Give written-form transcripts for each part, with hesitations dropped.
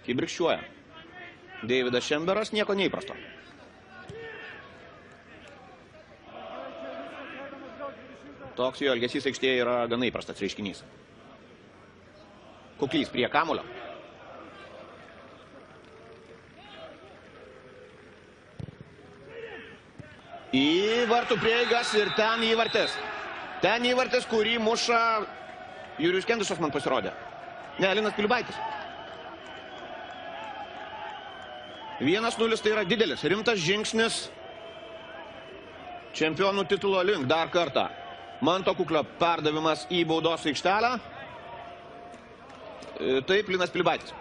Kibirkščiuoja. Deividas Šemberas, nieko neįprasto. Toks jo elgesys aikštėje yra gana įprastas reiškinys. Kuklys prie kamulio. Į vartų prieigas ir ten įvartis. Ten įvartis, kurį muša Jurijus Kendušas, man pasirodė. Ne, Linas Pilibaitis. 1-0 tai yra didelis, rimtas žingsnis čempionų titulo link. Dar kartą Manto Kuklio perdavimas į baudos aikštelę. Taip, Linas Pilibaitis.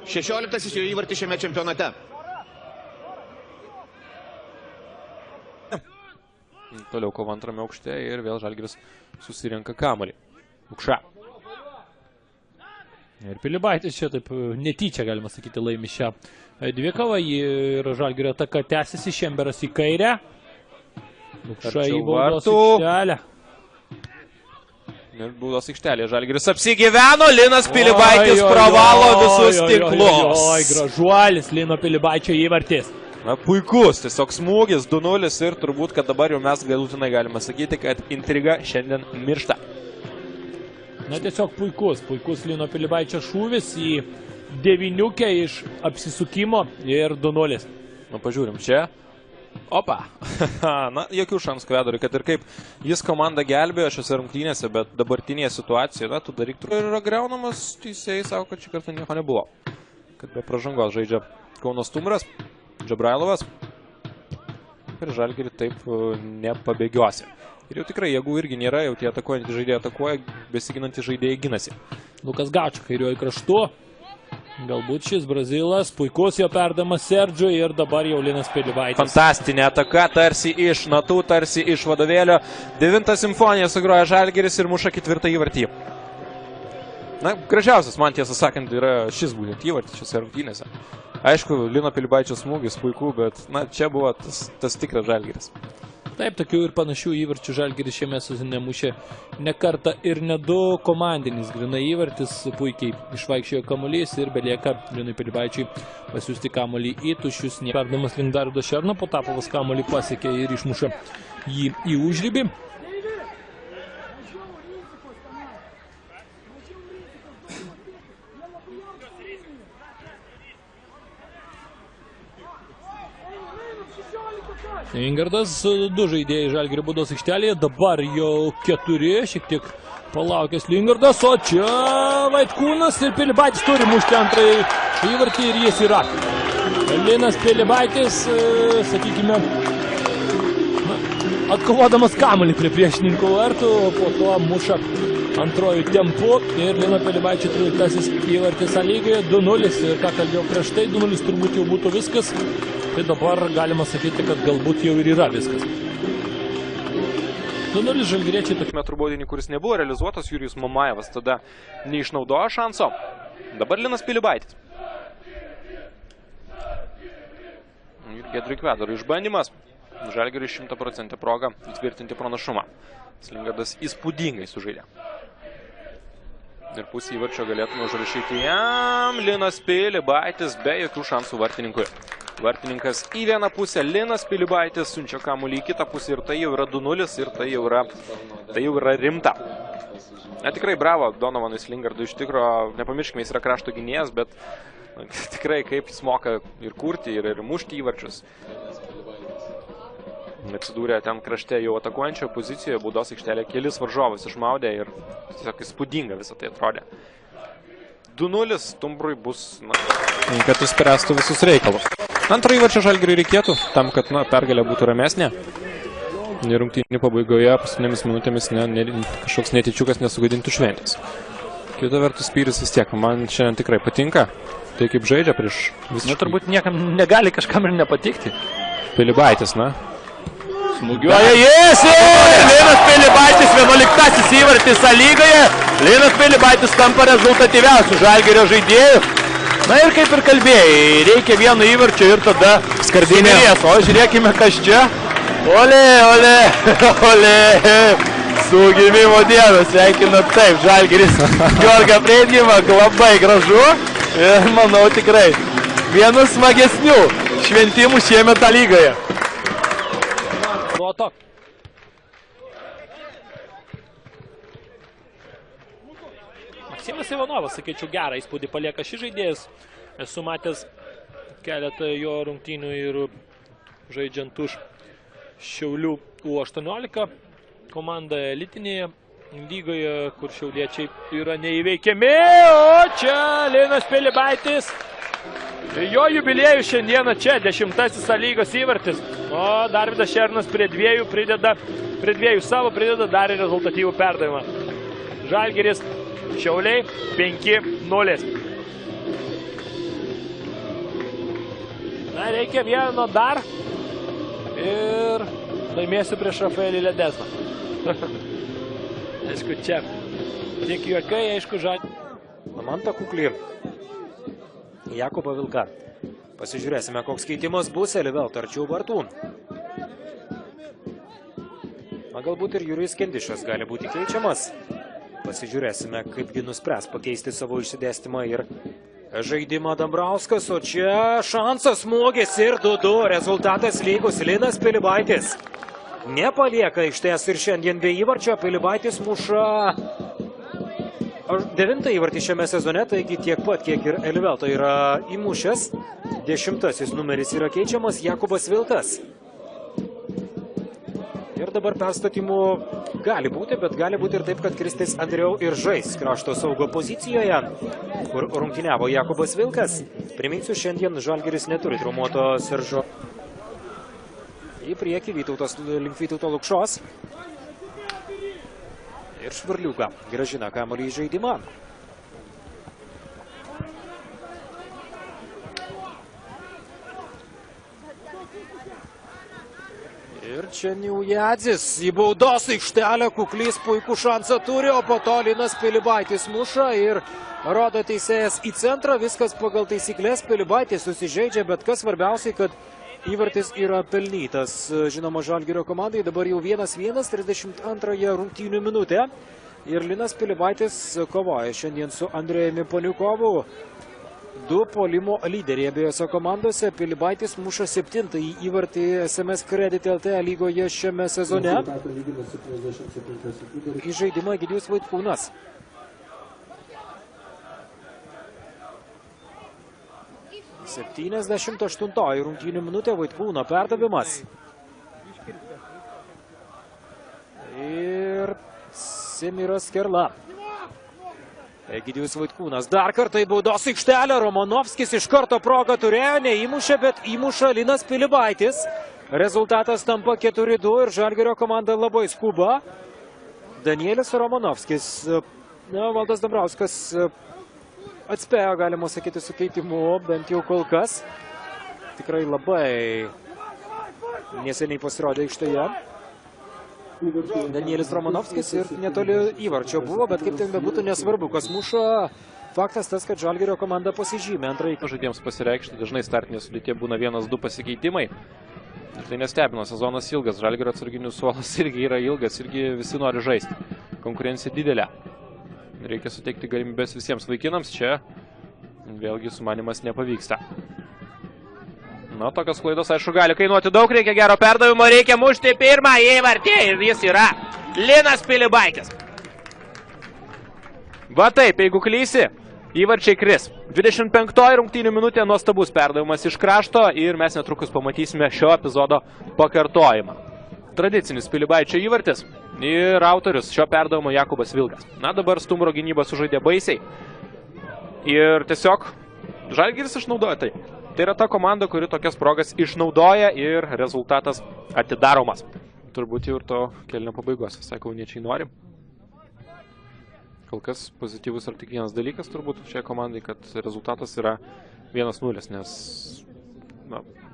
16-asis jo įvartis šiame čempionate. Toliau kova antrame aukšte ir vėl Žalgiris susirenka kamuolį. Lukša. Ir Pilibaitis čia taip netyčia, galima sakyti, laimi šią dvikovą. Ir Žalgirio ataka tęsiasi, Šemberas į kairę. Lukša į baudos aikštelę. Ir baudos aikštelė. Žalgiris apsigyveno, Linas Pilibaitis pravalo visus tinklus. Gražuolis Lino Pilibaičio įvartis. Na, puikus, tiesiog smūgis 2-0 ir turbūt, kad dabar jau mes galutinai galime sakyti, kad intriga šiandien miršta. Na, tiesiog puikus Lino Pilibaičio šūvis į devyniukę iš apsisukimo ir 2-0. Na, pažiūrim čia. Opa. Na, jokių šansų Kvedoriui, kad ir kaip jis komandą gelbėjo šiose rungtynėse, bet dabartinėje situacijoje, na, tu daryk ir yra griaunamas, teisėjai sako, kad šį kartą nieko nebuvo. Kad be pražangos žaidžia Kauno Stumbras. Džabrailovas ir Žalgirį taip nepabėgiosi. Ir jau tikrai, jeigu irgi nėra, jau tie atakuojantys žaidėjai atakuoja, besiginantys žaidėjai ginasi. Lukas Gaučio kairiuoju kraštu. Galbūt šis Brazilas, puikus jo perdamas Serdžiui ir dabar jau Linas Pilibaitis. Fantastinė ataka, tarsi iš natų, tarsi iš vadovėlio. 9 simfoniją sugroja Žalgiris ir muša 4 įvartį. Na, gražiausias man tiesą sakant yra šis būtent įvartis šiose rungtynėse. Aišku, Lino Pilibaičio smūgis puikų, bet na, čia buvo tas tikras Žalgiris. Taip, tokių ir panašių įvarčių Žalgiris šiame sezone mušė ne kartą ir ne du. Komandinis grynai įvartis, puikiai išvaikščiojo kamuolys ir belieka Linui Pilibaičiui pasiųsti kamuolį į tuščius. Perdamas link Darido Šerno, Potapovas kamuolį pasiekė ir išmuša jį į užribį. Ingardas, 2 žaidėjai Žalgirio baudos aikštelėje, dabar jau 4, šiek tiek palaukęs Lingardas, o čia Vaitkūnas ir Pilibaitis turi mušti antrąjį įvartį ir jis yra. Linas Pilibaitis, sakykime, atkovodamas kamuolį prie priešininkų vartų, o po to muša antrojų tempu ir Lino Pilibaičio 13-asis įvartis A lygoje 2-0 ir ką kalbėjau prieš tai, 2-0 turbūt jau būtų viskas. Tai dabar galima sakyti, kad galbūt jau ir yra viskas. 2-0 žalgiriečiai tokie. Metrų baudinį, kuris nebuvo realizuotas, Jurijus Mamajevas tada neišnaudojo šanso. Dabar Linas Pilibaitis. Ir Giedriui Kvedoriui išbandymas. Žalgiriui 100% proga įtvirtinti pranašumą. Lingardas įspūdingai sužaidė. Ir pusį įvarčio galėtume užrašyti jam. Linas Pilibaitis be jokių šansų vartininkui. Vartininkas į vieną pusę, Linas Pilibaitis siunčia kamuolį į kitą pusę ir tai jau yra 2-0 ir tai jau yra rimta. Na, tikrai bravo Donovanas Lingardui, iš tikro, nepamirškime, jis yra krašto gynėjas, bet tikrai kaip jis moka ir kurti, ir mušti įvarčius. Atsidūrė ten krašte jau atakuojančioje pozicijoje, baudos aikštelė kelis varžovus išmaudė ir tiesiog įspūdinga visą tai atrodė. 2-0 Stumbrui bus, kad išspręstų visus reikalus. Antrą įvarčio Žalgiriui reikėtų, tam, kad pergalė būtų ramesnė. Rungtynių pabaigoje paskutinėmis minutėmis kažkoks netyčiukas nesugadintų šventės. Kita vertus, Pyris vis tiek, man šiandien tikrai patinka. Tai kaip žaidžia prieš visiškai. Turbūt niekam negali kažkam ir nepatikti. Pilibaitis, na. Smūgiuoja jis ir Linas Pilibaitis 11-asis įvartis A lygoje. Linas Pilibaitis tampa rezultatyviausiu Žalgirio žaidėju. Na ir kaip ir kalbėjai, reikia vieno įvarčio ir tada skardinės. O žiūrėkime, kas čia. Olė, olė, olė. Su gimimo dienu sveikinu taip Žalgiris Georgą Freidgimą, labai gražu. Ir manau tikrai vienas smagesnių šventimų šiemet lygoje. Roto. Maksimas Ivanovas, sakyčiau, gerą įspūdį palieka šį žaidėjas. Esu matęs keletą jo rungtynių ir žaidžiant už Šiaulių U18 komandą elitinėje lygoje, kur šiauliečiai yra neįveikiami. O čia Linas Pilibaitis. Jo jubiliejus šiandieną čia, 10-asis lygos įvartis. O Darvydas Šernas prie dviejų prideda dar ir rezultatyvų perdavimą. Žalgiris Šiauliai 5-0. Na, reikia vieno dar. Ir laimėsiu prieš Rafaelį Ledesmą. Aišku, čia tiek juokai, aišku, Mantą Kuklį. Jakubą Vilką. Pasižiūrėsime, koks keitimas bus. Elivelt arčiau vartų. Na, galbūt ir Jurijus Kendišas gali būti keičiamas. Pasižiūrėsime, kaipgi nuspręs pakeisti savo išsidėstymą ir žaidimą Dambrauskas. O čia šansas, smūgis ir 2-2. Rezultatas lygus. Linas Pilibaitis nepalieka aikštės ir šiandien be įvarčio. Pilibaitis muša 9 įvartį šiame sezone, taigi tiek pat, kiek ir Elivelto yra įmušęs. 10-asis numeris yra keičiamas Jakubas Vilkas. Ir dabar perstatymų gali būti, bet gali būti ir taip, kad Kristis Andriau ir žais krašto saugo pozicijoje, kur rungtyniavo Jakubas Vilkas. Priminsiu, šiandien Žalgiris neturi traumuoto Seržo. Į priekį link Vytauto Lukšos. Ir Švarliuką grąžina kamuolį į žaidimą. Ir čia Niujadzis į baudos aikštelę. Kuklys puikų šansą turi, o po to Linas Pilibaitis muša ir rodo teisėjas į centrą. Viskas pagal taisyklės. Pilibaitis susižeidžia, bet kas svarbiausiai, kad įvartis yra pelnytas, žinoma, Žalgirio komandai. Dabar jau 1-1, 32 rungtynių minutė. Ir Linas Pilibaitis kovoja šiandien su Andrėjumi Paniukovu. 2 puolimo lyderiai abiejose komandose. Pilibaitis muša 7-ąjį įvartį SMS Credit LT lygoje šiame sezone. Į žaidimą Egidijus Vaitkūnas. – 78 rungtynių minutė, Vaitkūno perdavimas. Ir Semiras Kerla. Egidijus Vaitkūnas dar kartą į baudos aikštelę. Romanovskis iš karto progą turėjo, neįmušė, bet įmuša Linas Pilibaitis. Rezultatas tampa 4-2 ir Žalgirio komanda labai skuba. Danielis Romanovskis. Valdas Dambrauskas atspėjo, galima sakyti, su keitimu, bent jau kol kas. Tikrai labai neseniai pasirodė aikštėje Danielis Romanovskis ir netoli įvarčio buvo, bet kaip ten bebūtų nesvarbu, kas muša. Faktas tas, kad Žalgirio komanda pasižymė antrąjį. Žaidėjams pasireikšti dažnai startinė sudėtyje būna 1-2 pasikeitimai. Ir tai nestebino, sezonas ilgas, Žalgirio atsarginių suolas irgi yra ilgas, irgi visi nori žaisti. Konkurencija didelė. Reikia suteikti galimybės visiems vaikinams, čia vėlgi sumanimas nepavyksta. Na, tokios klaidos, aišku, gali kainuoti daug, reikia gero perdavimo, reikia mušti pirmą įvartį ir jis yra Linas Pilibaitis. Va taip, jeigu klysi, įvarčiai kris. 25 rungtynių minutė, nuostabus perdavimas iš krašto ir mes netrukus pamatysime šio epizodo pakartojimą. Tradicinis Pilibaičio įvartis ir autorius šio perdavimo Jakubas Vilkas. Na, dabar Stumbro gynyba sužaidė baisiai ir tiesiog Žalgiris išnaudoja tai. Tai yra ta komanda, kuri tokias progas išnaudoja ir rezultatas atidaromas. Turbūt jau ir to kėlinio pabaigos, visai kauniečiai nori. Kol kas pozityvus ar tik vienas dalykas turbūt šiai komandai, kad rezultatas yra 1-0, nes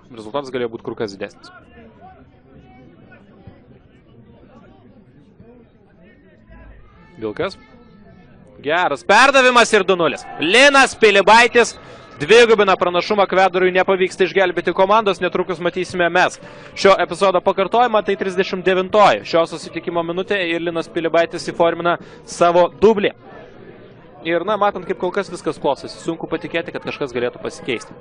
rezultatas galėjo būti kur kas didesnis. Vilkas. Geras perdavimas ir 2-0. Linas Pilibaitis dvigubina pranašumą, Kvedorui nepavyksta išgelbėti komandos, netrukus matysime mes šio epizodo pakartojimą, tai 39 šio susitikimo minutė ir Linas Pilibaitis įformina savo dublį. Ir, na, matant, kaip kol kas viskas klostosi, sunku patikėti, kad kažkas galėtų pasikeisti.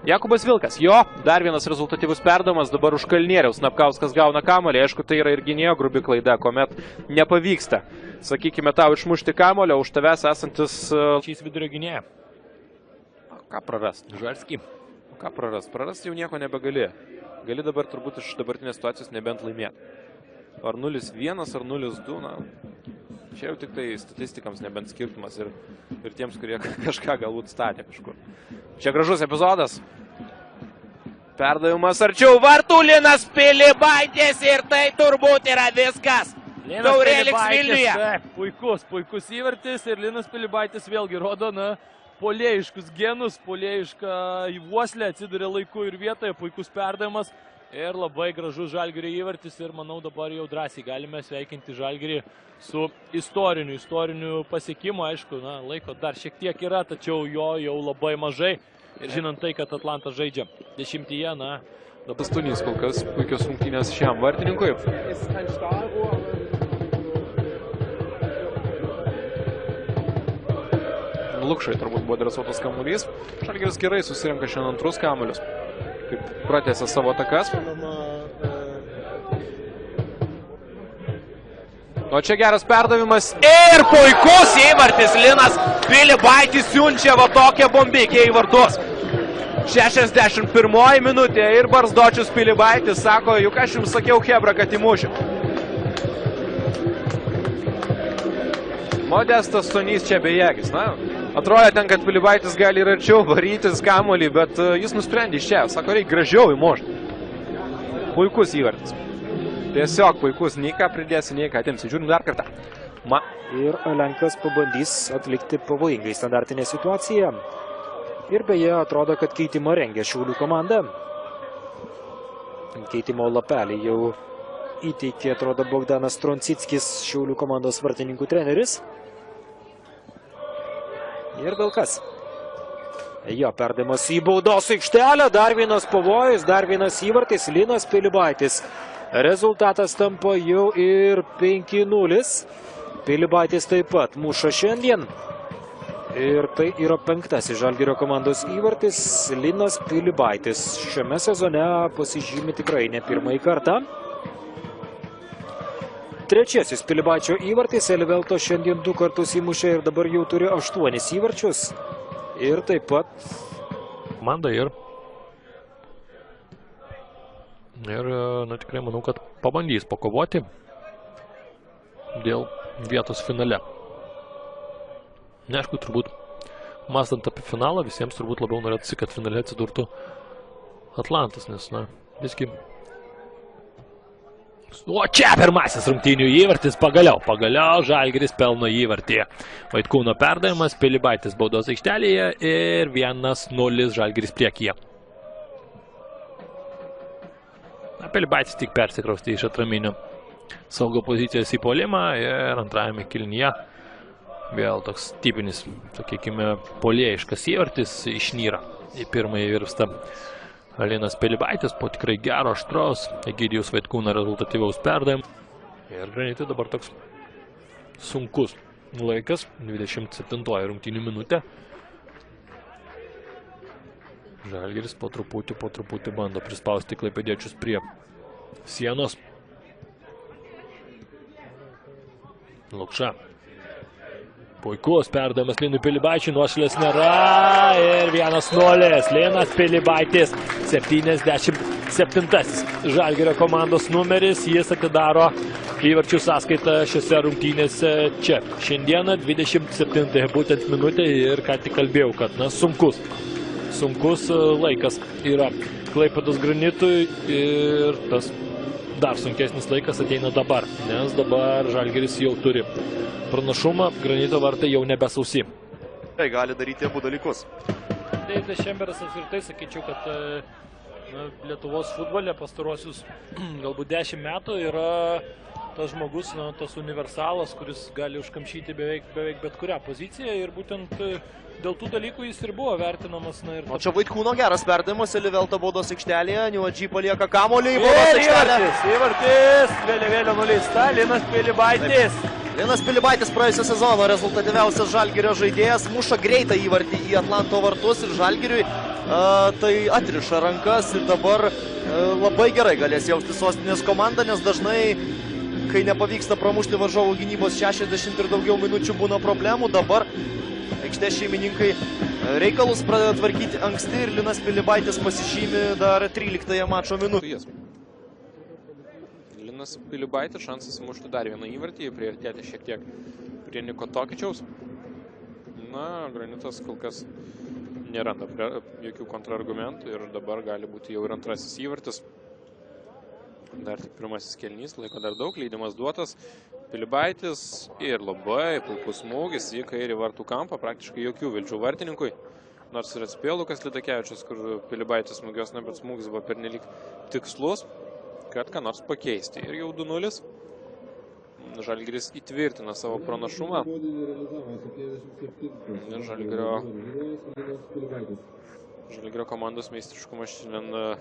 Jakubas Vilkas, jo, dar vienas rezultatyvus perdavimas, dabar už Kalnieriaus. Napkauskas gauna kamuolį, aišku, tai yra ir gynėjo grubi klaida, kuomet nepavyksta, sakykime, tau išmušti kamuolio, už tavęs esantis... Šiais vidurio gynėja. Ką prarast? Žalskį. Ką prarast? Prarast jau nieko nebegali. Gali dabar turbūt iš dabartinės situacijos nebent laimėti. Ar 0-1, ar 0-2, na... Čia jau tik tai statistikams nebent skirtumas ir tiems, kurie kažką galbūt statė kažkur. Čia gražus epizodas. Perdavimas arčiau vartų, Linas Pilibaitis ir tai turbūt yra viskas. Taurėliks Vilniuje. Puikus įvartis ir Linas Pilibaitis vėlgi rodo, na, puolėjiškus genus, puolėjišką įvuoslę, atsiduria laiku ir vietoje, puikus perdavimas. Ir labai gražus Žalgirio įvartis ir manau dabar jau drąsiai galime sveikinti Žalgirį su istoriniu pasiekimu. Aišku, na, laiko dar šiek tiek yra, tačiau jo jau labai mažai. Ir žinant tai, kad Atlantas žaidžia 10-yje, na... Pastunys kol kas puikios rungtynės šiam vartininkui. Lukšai turbūt buvo adresuotas kamuolys. Žalgiris gerai susirenka šiandien antrus kamuolius. Kaip pratęsė savo atakas. O čia geras perdavimas ir puikus įvartis. Linas Pilibaitis siunčia va tokią bombikę į vartus. 61 minutė ir barzdočius Pilibaitis sako, juk aš jums sakiau, Hebra, kad įmušiu. Modestas Stonys čia bejėgis. Na, atrodė ten, kad Pilibaitis gali ir arčiau varytis kamuolį, bet jis nusprendė iš čia. Sako, reikia gražiau įmušti. Puikus įvartis. Tiesiog puikus. Nei ką pridėsi, nei ką atimsi. Žiūrim dar kartą. Ir Lenkas pabandys atlikti pavojingai standartinę situaciją. Ir beje, atrodo, kad keitimą rengia Šiaulių komanda. Keitimo lapelį jau įteikė, atrodo, Bogdanas Troncickis, Šiaulių komandos vartininkų treneris. Ir Vilkas. Jo perdavimas į baudos aikštelę, dar vienas pavojus, dar vienas įvartis, Linas Pilibaitis. Rezultatas tampa jau ir 5-0. Pilibaitis taip pat muša šiandien. Ir tai yra 5. Žalgirio komandos įvartis. Linas Pilibaitis šiame sezone pasižymi tikrai ne pirmąjį kartą. 3. Pilibaičio įvartis. Elivelto šiandien 2 kartus įmušė ir dabar jau turi 8 įvarčius. Ir taip pat komanda ir, na, tikrai manau, kad pabandys pakovoti dėl vietos finale. Neaišku, turbūt, mąstant apie finalą, visiems turbūt labiau norėtųsi, kad finale atsidurtų Atlantas, nes, na, visgi... O čia pirmasis rungtynių įvartis, pagaliau Žalgiris pelno įvartį. Vaitkūno perdavimas, Pilibaitis baudos aikštelėje ir 1-0 Žalgiris priekyje. Pilibaitis tik persikraustė iš atraminio saugo pozicijos į puolimą ir antrajame kėlinyje vėl toks tipinis, sakykime, puolėjiškas įvartis išnyra. Į pirmąjį virsta Linas Pilibaitis po tikrai gero aštraus Egidijus Vaitkūno rezultatyvaus perdavimo. Ir Granitai dabar toks sunkus laikas, 27 rungtynių minutė. Žalgiris po truputį bando prispausti klaipėdiečius prie sienos. Lukša. Puikus perdavimas Linui Pilibaičiui, nuošalės nėra ir 1-0. Linas Pilibaitis, 77. Žalgirio komandos numeris, jis atidaro įvarčių sąskaitą šiose rungtynėse čia. Šiandieną 27 būtent minutė ir ką tik kalbėjau, kad, na, sunkus laikas yra Klaipėdos Granitui ir tas dar sunkesnis laikas ateina dabar, nes dabar Žalgiris jau turi pranašumą, Granito vartai jau nebesausi. Tai gali daryti abu dalykus. Deividas Šemberas apskritai sakyčiau, kad Lietuvos futbole pastarosius galbūt 10 metų yra tas žmogus, tas universalas, kuris gali užkamšyti beveik bet kurią poziciją ir būtent dėl tų dalykų jis ir buvo vertinamas. O čia Vaitkūno geras perdavimas, Elivelto baudos aikštelėje, Niuadži palieka kamuolį į baudos aikštelę. Įvartis, vėliavėlio nuleista, Linas Pilibaitis. Linas Pilibaitis praėjusio sezono rezultatyviausias Žalgirio žaidėjas muša greitą įvartį į Atlanto vartus ir Žalgiriui tai atriša rankas ir dabar labai gerai galės jausti sostinės komanda, nes dažnai, kai nepavyksta pramušti varžovų gynybos 60 ir daugiau minučių, būna problemų. Dabar aikštės šeimininkai reikalus pradeda tvarkyti anksti ir Linas Pilibaitis pasižymi dar 13 mačo minutę. Linas Pilibaitis šansas įmušti dar vieną įvartį, priartėti šiek tiek prie Niko Tokičiaus. Na, Granitas kol kas neranda jokių kontrargumentų ir dabar gali būti jau ir antrasis įvartis. Dar tik pirmasis kėlinys, laiko dar daug, leidimas duotas. Pilibaitis ir labai puikus smūgis į kairį vartų kampą, praktiškai jokių vilčių vartininkui. Nors ir atspėjo Lukas Lidakevičius, kur Pilibaitis smūgios, bet smūgis buvo pernelyg tikslus, kad ką nors pakeisti. Ir jau 2-0. Žalgiris įtvirtina savo pranašumą. Ir Žalgirio komandos meistriškumas šiandien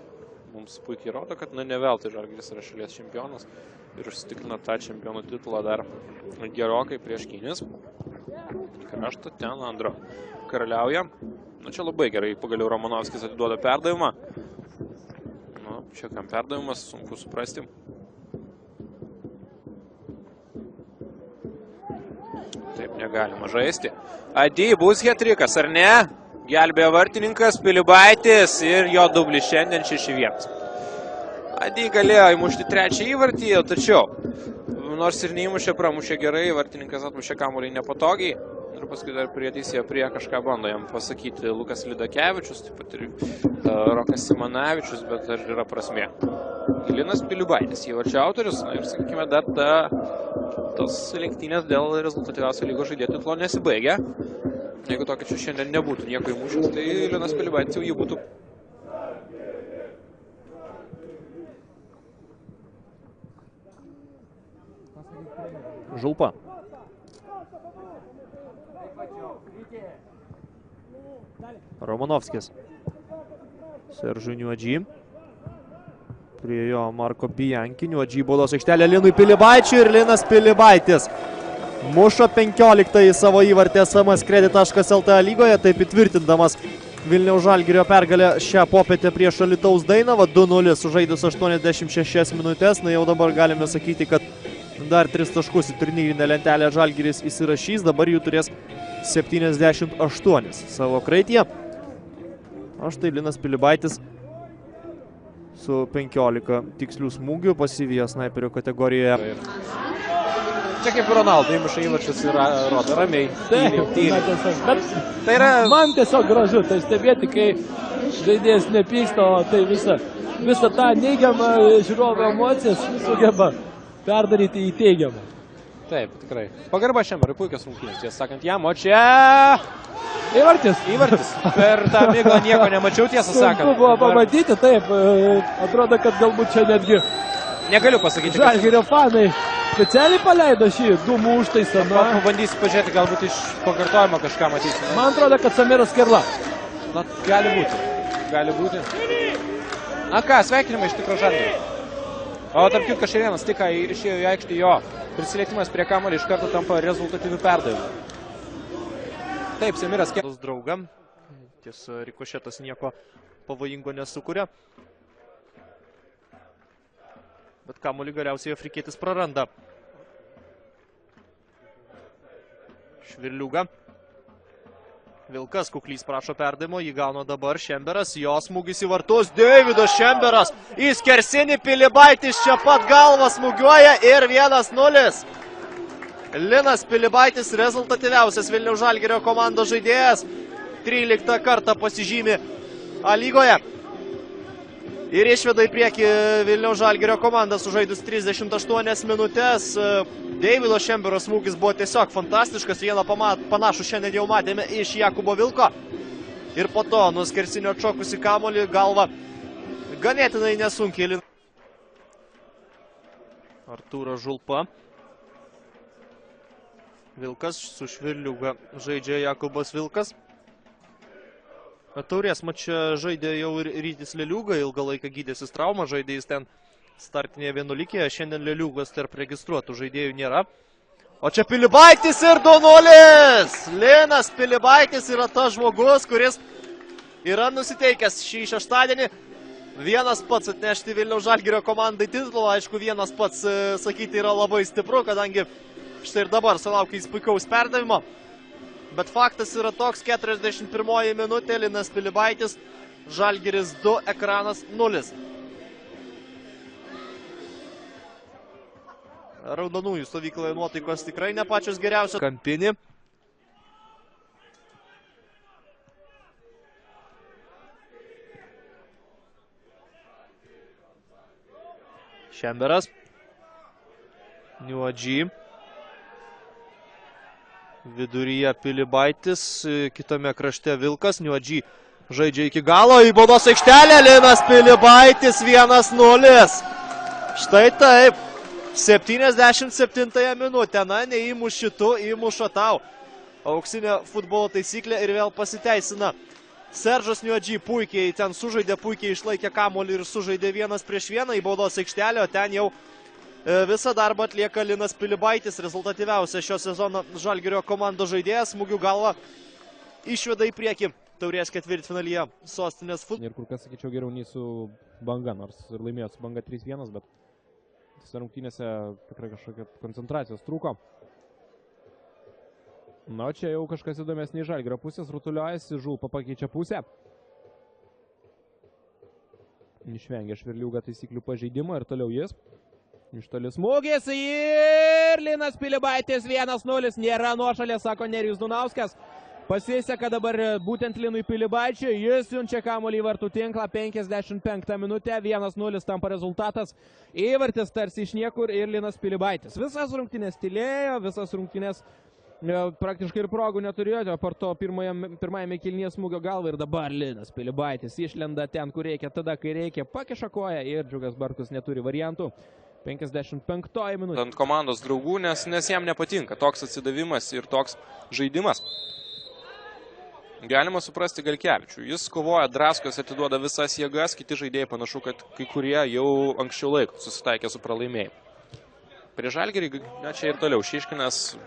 mums puikiai rodo, kad ne veltui Žalgiris yra šalies čempionas ir užsitikrina tą čempionų titulą dar gerokai prieš Kynis. Krašto ten Andro karaliauja. Na, čia labai gerai pagaliau Romanovskis atiduoda perdavimą. Na, čia kam perdavimas, sunku suprasti. Taip negalima žaisti. Adi, bus hetrikas, ar ne? Gelbėjo vartininkas Pilibaitis ir jo dublis šiandien 6-1. Adi galėjo įmušti trečią įvartį, tačiau nors ir neįmušė, pramušė gerai, vartininkas atmušė kamuolį nepatogiai. Ir paskui dar prie teisėjo prie kažką bando jam pasakyti Lukas Lidakevičius, taip pat ir Rokas Simanavičius, bet ar yra prasmė. Linas Pilibaitis, įvarčio autorius, na ir sakykime, dar tos lenktynės dėl rezultatyviausio lygos žaidėjo titulo nesibaigia. Jeigu Tokičius šiandien nebūtų nieko įmušęs, tai Linas Pilibaitis jau jį būtų. Žulpa. Romanovskis. Seržu Niuadži. Prie jo Marko Bianchi. Niuadži baudos aikštelė Linui Pilibaičiui ir Linas Pilibaitis muša 15 savo įvartį sms.credit.lt lygoje, taip įtvirtindamas Vilniaus Žalgirio pergalę šią popietę prieš Alytaus Dainavą. 2-0 sužaidus 86 minutės. Na jau dabar galime sakyti, kad dar 3 taškus į turnyrinę lentelę Žalgiris įsirašys. Dabar jų turės 78 savo kraityje. O štai Linas Pilibaitis su 15 tikslių smūgių pasivijo snaiperio kategorijoje. Čia kaip Ronaldo įmuša įvarčius ir rodo ramiai. Tai yra... Man tiesiog gražu tai stebėti, kai žaidėjas nepyksta, o tai visą tą neigiamą žiūrovų emocijas sugeba perdaryti į teigiamą. Taip, tikrai. Pagarba Šemberui, puikios rungtynės, tiesą sakant, jam, o čia... Įvartis. Per tą miglą nieko nemačiau, tiesą sakant. Sunku buvo pamatyti, taip. Atrodo, kad galbūt čia netgi... Negaliu pasakyti. Žalgirio fanai specialiai paleido šį dūmų užtaisą. Pabandysiu pažiūrėti, galbūt iš pakartojimo kažką matysime. Man atrodo, kad Samiras Kerla. Na, gali būti. Na ką, sveikinimai iš tikro Žalgirio. O tarp kitko Šerėnas tik išėjo į aikštį, jo prisilietimas prie kamuolio iš karto tampa rezultatyvių perdavimų. Taip, Samiras Kerlas draugam. Tiesa, rikošetas nieko pavojingo nesukuria. Bet kamuolį galiausiai afrikietis praranda. Švirliuga. Vilkas, Kuklys prašo perdavimo, jį gauna dabar Šemberas, jo smūgis į vartus, Deividas Šemberas į skersinį, Pilibaitis čia pat galvą smūgiuoja ir 1-0. Linas Pilibaitis rezultatyviausias Vilniaus Žalgirio komandos žaidėjas, 13 kartą pasižymi A lygoje. Ir išveda į priekį Vilniaus Žalgirio komandą sužaidus 38 minutės. Deivido Šembero smūgis buvo tiesiog fantastiškas. Vieną panašų šiandien jau matėme iš Jakubo Vilko. Ir po to nuo skersinio atšokusi kamuolį galva ganėtinai nesunkiai. Artūras Žulpa. Vilkas su Švirliuga žaidžia Jakubas Vilkas. Taurės mače žaidė jau ir Rytis Leliuga, ilgą laiką gydėsis traumą, žaidė jis ten startinėje vienuolikėje, šiandien Leliugas tarp registruotų žaidėjų nėra. O čia Pilibaitis ir 2-0. Linas Pilibaitis yra tas žmogus, kuris yra nusiteikęs šį šeštadienį vienas pats atnešti Vilniaus Žalgirio komandai titulą. Aišku, vienas pats sakyti yra labai stipru, kadangi štai ir dabar sulaukė įspūkaus perdavimo. Bet faktas yra toks, 41 minutė, Linas Pilibaitis, Žalgiris 2, ekranas 0. Raudonųjų stovykloje nuotaikos tikrai ne pačios geriausios. Kampinį. Šemberas. Niuadži. Viduryje Pilibaitis, kitame krašte Vilkas. Niuadži žaidžia iki galo, į baudos aikštelę. Linas Pilibaitis 1-0. Štai taip. 77 minutė, na, neįmuši tu, įmuša tau. Auksinė futbolo taisyklė ir vėl pasiteisina. Seržas Niuadži puikiai ten sužaidė, puikiai išlaikė kamuolį ir sužaidė 1-1 į baudos aikštelę, o ten jau visą darbą atlieka Linas Pilibaitis, rezultatyviausia šio sezono Žalgirio komandos žaidėjas, smūgių galva išveda į priekį taurės ketvirtfinalyje sostinės futbolą. Ir kur kas, sakyčiau, geriau nei su Banga, nors ir laimėjo su Banga 3-1, bet rungtynėse tikrai kažkokia koncentracijos trūko. Na, čia jau kažkas įdomesnė Žalgirio pusės, rutuliuojasi, Žulpa pakeičia pusę. Išvengia Šverliūga taisyklių pažeidimo ir toliau jis. Iš toli smūgis ir Linas Pilibaitis 1-0, nėra nuošalė, sako Nerijus Dunauskas. Pasiseka dabar būtent Linui Pilibaičiui, jis siunčia kamuolį į vartų tinklą, 55 minutė, 1-0 tampa rezultatas, įvartis tarsi iš niekur ir Linas Pilibaitis. Visas rungtynės tylėjo, visas rungtynės praktiškai ir progų neturėjo, apart to pirmajame kėlinyje smūgio galva ir dabar Linas Pilibaitis išlenda ten, kur reikia, tada, kai reikia, pakiša koją ir Džiugas Bartkus neturi variantų. 55 minutė. Ant komandos draugų, nes jam nepatinka toks atsidavimas ir toks žaidimas. Galima suprasti Galkevičių. Jis kovoja, draskos, atiduoda visas jėgas, kiti žaidėjai panašu, kad kai kurie jau anksčiau laiko susitaikė su pralaimėjimu. Prie Žalgirį, na čia ir toliau, Šiškinas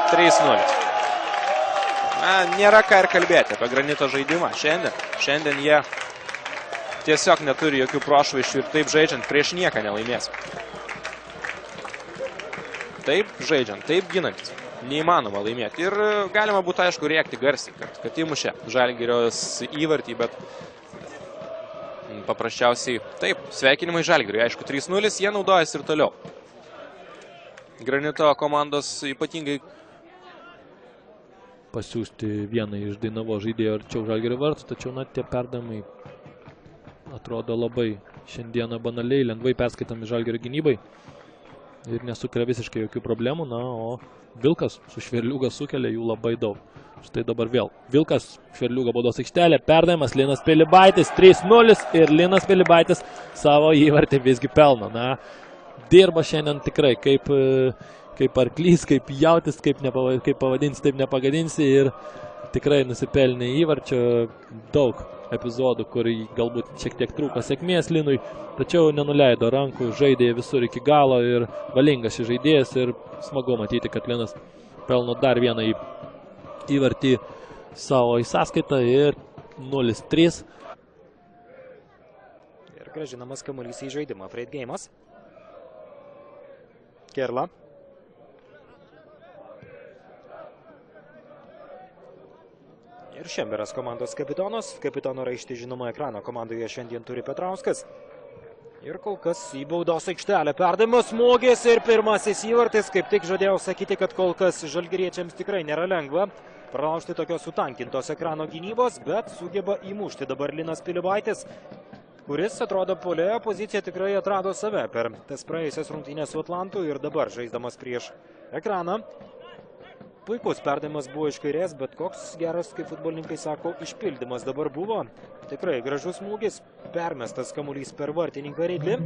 3-0. Na, nėra ką ir kalbėti apie Granito žaidimą. Šiandien jie tiesiog neturi jokių prošvaisčių ir taip žaidžiant prieš nieką nelaimės. Taip žaidžiant, taip ginantis. Neįmanoma laimėti. Ir galima būtų, aišku, rėkti garsiai, kad įmušė Žalgirios įvartį, bet paprasčiausiai taip, sveikinimai Žalgiriui. Aišku, 3-0, jie naudojasi ir toliau. Granito komandos ypatingai pasiūsti vieną iš Dainavo žaidėjų arčiau Žalgirio vartų, tačiau na, tie perdavimai atrodo labai šiandieną banaliai, lengvai perskaitami Žalgirio gynybai ir nesukelia visiškai jokių problemų, na, o Vilkas su Šverliūga sukelia jų labai daug. Štai dabar vėl. Vilkas, Šverliūga baudos aikštelė, perdavimas, Linas Pilibaitis 3-0 ir Linas Pilibaitis savo įvartį visgi pelno. Na, dirba šiandien tikrai kaip arklys, kaip jautis, kaip pavadinsi, taip nepagadinsi ir tikrai nusipelnė įvarčio. Daug epizodų, kur galbūt šiek tiek trūko sėkmės Linui, tačiau nenuleido rankų, žaidė visur iki galo ir valingas šis žaidėjas ir smagu matyti, kad Linas pelno dar vieną įvartį savo į sąskaitą ir 0-3. Ir grąžinamas kamuolys į žaidimą. Freidgeimas. Kerla. Ir Šemberas komandos kapitonas. Kapitono raištį žinoma ekrano komandoje šiandien turi Petrauskas. Ir kol kas į baudos aikštelę perdavimas, smūgis ir pirmasis įvartis. Kaip tik žadėjau sakyti, kad kol kas žalgiriečiams tikrai nėra lengva pralaužti tokios sutankintos ekrano gynybos, bet sugeba įmušti dabar Linas Pilibaitis, kuris atrodo puolėjo poziciją tikrai atrado save per tas praėjusias rungtynes su Atlantu ir dabar žaisdamas prieš ekraną. Puikus perdavimas buvo iš kairės, bet koks geras, kaip futbolininkai sako, išpildymas dabar buvo. Tikrai gražus smūgis, permestas kamuolys per vartininką Reidlį.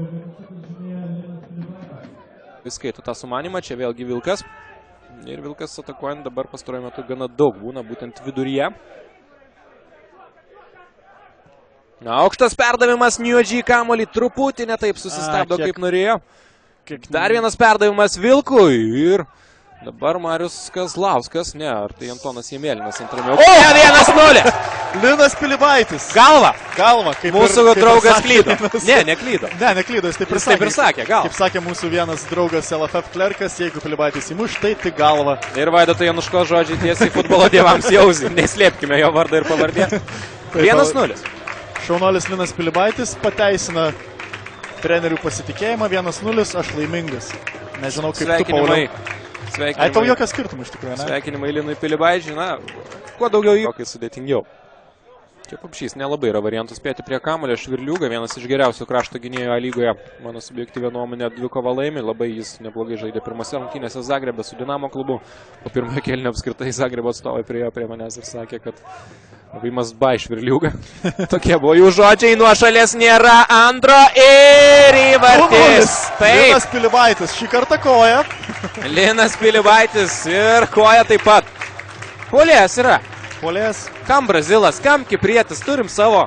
Viskaito tą sumanimą, čia vėlgi Vilkas. Ir Vilkas atakuojant dabar pastaruoju metu gana daug būna, būtent viduryje. Aukštas perdavimas, Niuadži kamuolį truputį netaip susistabdo, kaip norėjo. Dar vienas perdavimas Vilkui ir dabar Marius Kazlauskas, ne, ar tai Antonas Jemėlinas antrame. O, 1-0! Linas Pilibaitis. Galva! Galva, kaip Mūsų kaip draugas sakė klydo. vienas- Ne, neklydo. Ne, neklydo, jis taip ir Jis taip ir sakė, galva. Kaip sakė mūsų vienas draugas LFF klerkas, jeigu Pilibaitis įmuš, tai tik galva. Ir Vaidoto Januško žodžiai tiesiai futbolo dievams jausi. Neslėpkime jo vardą ir pavardė. 1-0. Šaunuolis Linas Pilibaitis pateisina trenerių pasitikėjimą. 1-0, aš laimingas. Nežinau, kaip tu, Sveikinimai. Pauliau. Ai, tau jokio skirtumo iš tikrųjų, ne? Sveikinimai Linui Pilibaičiui. Na, kuo daugiau įvokai sudėtingiau. Čia Papšys nelabai yra variantų spėti prie kamuolio. Švirliuga, vienas iš geriausių krašto gynėjų A lygoje. Mano subjektyvia nuomonė, dvikova laimi. Labai jis neblogai žaidė pirmose rungtynėse Zagrebe su Dinamo klubu. Po pirmojo kėlinio apskritai Zagrebo atstovai priėjo prie manęs ir sakė, kad labai masbai Švirliuga. Tokie buvo jų žodžiai. Nuo šalies nėra antro ir įvartis. Taip. Linas Pilibaitis šį kartą koja. Linas Pilibaitis ir koja taip pat. Puolėjas yra. Puolėjas. Kam Brazilas, kam Kiprietis, turim savo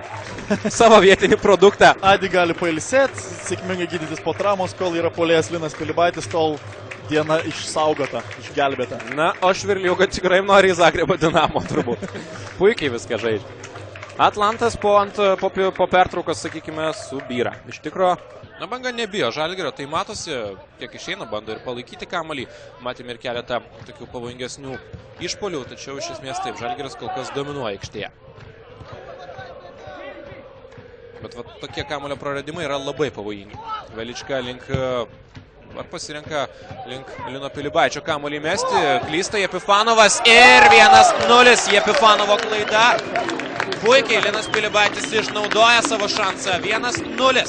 vietinį produktą. Adi gali pailsėti, sėkmingai gydytis po traumos, kol yra puolėjas Linas Pilibaitis, tol diena išsaugota, išgelbėta. Na, o Švirliuga tikrai nori į Zagrebo Dinamo turbūt. Puikiai viską žaidžia. Atlantas po pertraukos, sakykime, subyra. Iš tikro, na, Banga nebijo Žalgirio, tai matosi, kiek išeina, bando ir palaikyti kamuolį. Matėme ir keletą tokių pavojingesnių išpolių, tačiau iš esmės taip, Žalgiris kol kas dominuoja aikštėje. Bet va, tokie kamuolio praradimai yra labai pavojingi. Velička link, ar pasirenka link Lino Pilibaičio kamuolį mesti, klysta Jepifanovas ir 1-0 Jepifanovo klaida. Puikiai Linas Pilibaitis išnaudoja savo šansą, 1-0.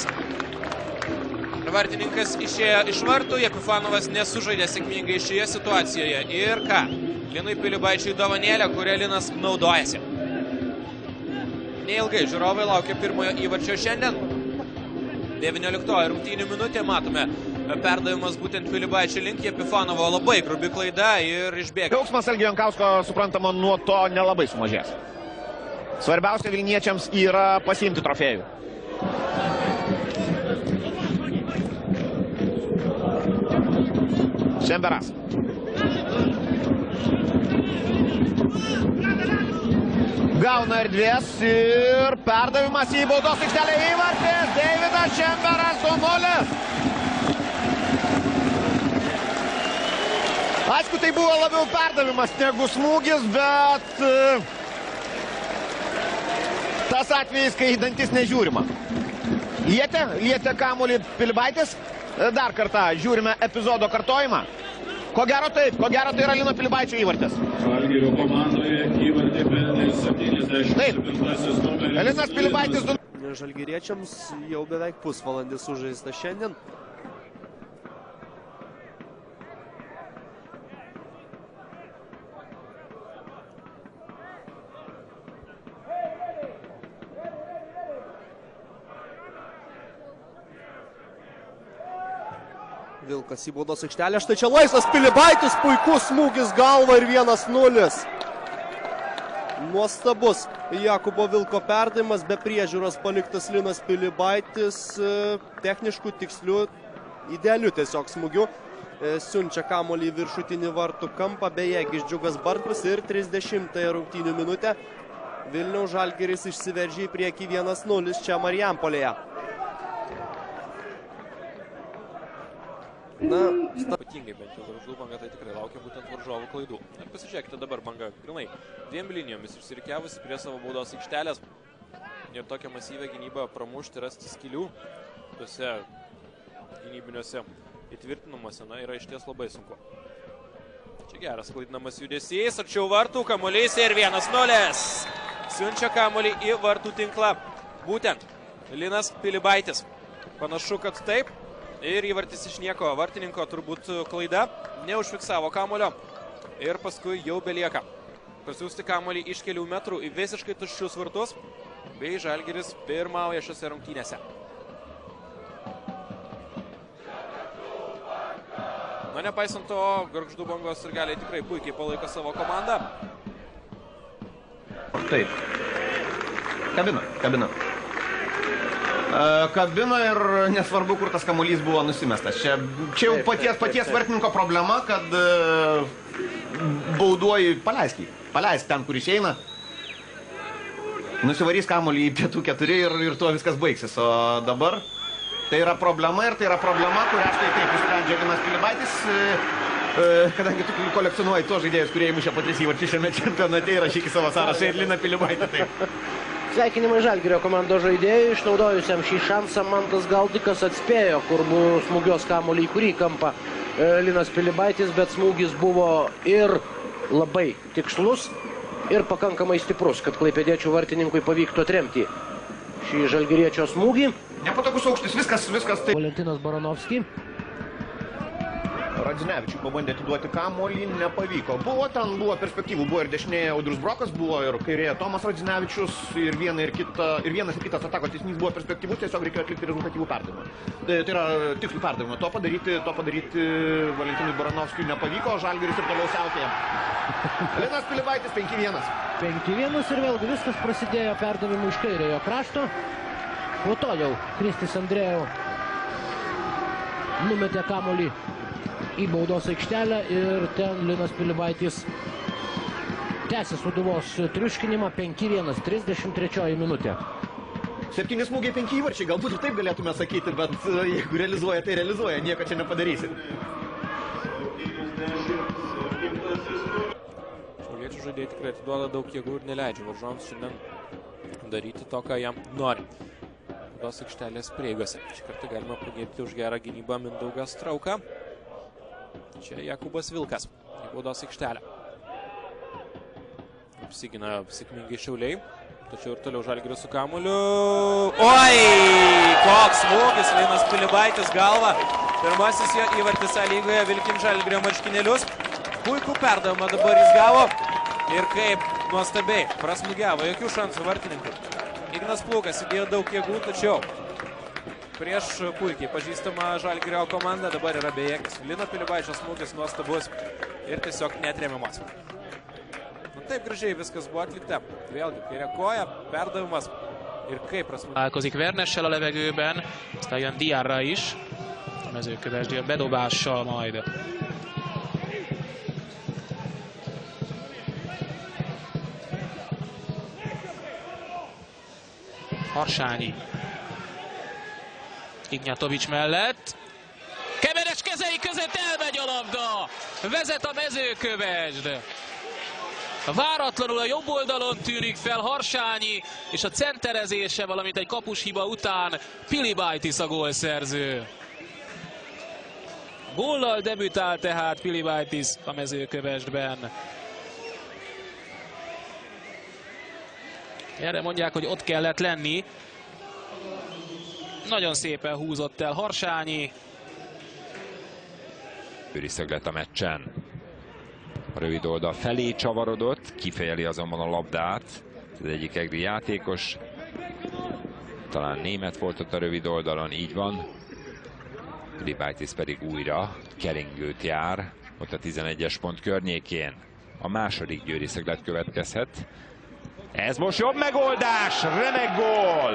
Vartininkas išėjo iš vartų, Jepifanovas nesužaidė sėkmingai šioje situacijoje. Ir ką? Linui Pilibaičiui dovanėlė, kurią Linas naudojasi. Neilgai žiūrovai laukia pirmojo įvarčio šiandien. 19 rungtynių minutė, matome perdavimas būtent Pilibaičio link Jepifanovo. Labai grubi klaida ir išbėga. Džiaugsmas Algio Jankausko, suprantama, nuo to nelabai sumažės. Svarbiausia Vilniečiams yra pasiimti trofėjų. Šemberas. Gauna erdvės ir perdavimas į baudos aikštelę įvartis. Deividas Šemberas 2-0. Aišku, tai buvo labiau perdavimas negu smūgis, bet tas atvejis, kai į dantis nežiūrima. Lietė kamuolį Pilibaitis. Dar kartą žiūrime epizodo kartojimą. Ko gero taip, ko gero tai yra Lino Pilibaičio įvartis. Žalgirio komandoje įvartį pelnė 77 numeris. Linas Pilibaitis. Žalgiriečiams jau beveik pusvalandis sužaista šiandien. Vilkas į baudos aikštelę, štai čia laisvas Pilibaitis, puikus smūgis galva ir 1-0. Nuostabus Jakubo Vilko perdavimas, be priežiūros paliktas Linas Pilibaitis, techniškų, tikslių, idealių tiesiog smūgių. Siunčia kamuolį į viršutinį vartų kampą, bejėgis Džiugas Bartkus ir 30 rungtynių minutę. Vilniaus Žalgiris išsiveržė į priekį 1-0 čia Marijampolėje. Na, ypatingai bent jau Gargždų Banga tai tikrai laukia būtent varžovų klaidų. Ir pasižiūrėkite dabar Banga grinai dviem linijomis išsirikiavusi prie savo baudos aikštelės ir tokią masyvę gynybą pramušti, rasti skylių tuose gynybiniuose įtvirtinimuose, na, yra išties labai sunku. Čia geras klaidinamas judesys, arčiau vartų, kamuolys ir 1-0. Siunčia kamuolį į vartų tinklą. Būtent Linas Pilibaitis. Panašu, kad taip. Ir įvartis iš nieko. Vartininko turbūt klaida. Neužfiksavo kamuolio. Ir paskui jau belieka pasiųsti kamuolį iš kelių metrų į visiškai tuščius vartus. Bei Žalgiris pirmauja šiose rungtynėse. Na, nepaisant to, Gargždų Bangos sirgaliai tikrai puikiai palaiko savo komandą. Taip. Kabina. kabino ir nesvarbu, kur tas kamuolys buvo nusimestas. Čia jau paties vartininko problema, kad bauduoji paleisk ten, kur išeina. Nusivarys kamuolį į pietų 4 ir tuo viskas baigsis. O dabar tai yra problema ir tai yra problema, kurią štai taip išsprendžia Linas Pilibaitis. Kadangi tu kolekcionuoji tuos žaidėjus, kurie įmušė po 3 įvarčius šiame čempionate, įrašyk į savo sąrašą ir Liną Pilibaitį taip. Sveikinimai Žalgirio komandos žaidėjui, išnaudojusiam šį šansą Mantas Galdikas atspėjo, kur smūgios kamuolį į kurį kampą Linas Pilibaitis, bet smūgis buvo ir labai tikslus ir pakankamai stiprus, kad klaipėdiečių vartininkui pavyktų atremti šį žalgiriečio smūgį. Nepatogus aukštis, viskas taip. Valentinas Baranovski. Radzinevičiui pabandė atiduoti kamuolį, nepavyko. Buvo perspektyvų, buvo ir dešinėje Audrius Brokas, buvo ir kairėje Tomas Radzinevičius, ir vienas ir kitas atakos tiesinys buvo perspektyvus, tiesiog reikėjo atlikti rezultatyvų perdavimą. Tai yra tikslų perdavimą. To padaryti Valentinui Baranovskiui nepavyko, Žalgiris ir toliau siautėja. Linas Pilibaitis 5-1. 5-1 ir vėlgi viskas prasidėjo perdavimu iš kairiojo krašto. Po to jau Kristis Andrejau numetė kamuolį į baudos aikštelę ir ten Linas Pilibaitis tęsė Sūduvos triuškinimą. 5-1, 33 minutė. 7 smūgiai, 5 įvarčiai, galbūt ir taip galėtume sakyti, bet jeigu realizuoja, tai realizuoja, nieko čia nepadarysi. Šiauliečių žaidėjai tikrai atiduoda daug jėgų ir neleidžia varžovams šiandien daryti to, ką jam nori. Baudos aikštelės prieigose. Šį kartą galima pagirti už gerą gynybą Mindaugą Strauką. Čia Jakubas Vilkas į baudos aikštelę. Apsigina sėkmingai Šiauliai, tačiau ir toliau Žalgiris su kamuoliu. Oi! Koks smūgis, Linas Pilibaitis galva. Pirmasis jo įvartis A lygoje, vilkim Žalgirio marškinėlius. Puikų perdavimą dabar jis gavo. Ir kaip nuostabiai prasmugiavo, jokių šansų vartininkų. Ignas Plūkas įdėjo daug jėgų, tačiau prieš puikiai pažįstamą Žalgirio komandą dabar yra bejėgis. Lino Pilibaičio smūgis nuostabus ir tiesiog neatremiamas. Taip gražiai viskas buvo atlikta. Vėlgi, kairė koja, perdavimas ir kaip prasmugiavo. Találkozik Vernessel a levegőben, aztán jön Diarra is. A mezőkövesdi a bedobással majd. Harsányi. Ignjatovics mellett. Keveres kezei között elmegy a labda. Vezet a Mezőkövesd. Váratlanul a jobb oldalon tűnik fel Harsányi, és a centerezése, valamint egy kapushiba után Pilibaitis a gólszerző. Góllal debütál tehát Pilibaitis a Mezőkövesdben. Erre mondják, hogy ott kellett lenni. Nagyon szépen húzott el Harsányi. Őriszöglet a meccsen. A rövid oldal felé csavarodott, kifejeli azonban a labdát. Az egyik egri játékos. Talán német volt ott a rövid oldalon, így van. Pilibaitis pedig újra keringőt jár, ott a 11-es pont környékén. A második győri szöglet következhet. Ez most jobb megoldás, remek gól!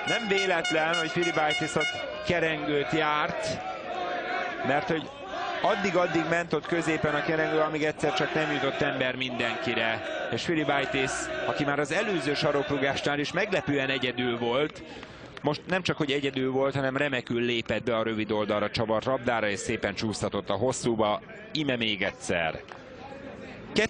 Nem véletlen, hogy Pilibaitis ott kerengőt járt, mert hogy addig ment ott középen a kerengő, amíg egyszer csak nem jutott ember mindenkire. És Pilibaitis, aki már az előző sarokrugásnál is meglepően egyedül volt, most nem csak, hogy egyedül volt, hanem remekül lépett be a rövid oldalra, csavart labdára, és szépen csúsztatott a hosszúba. Ime még egyszer.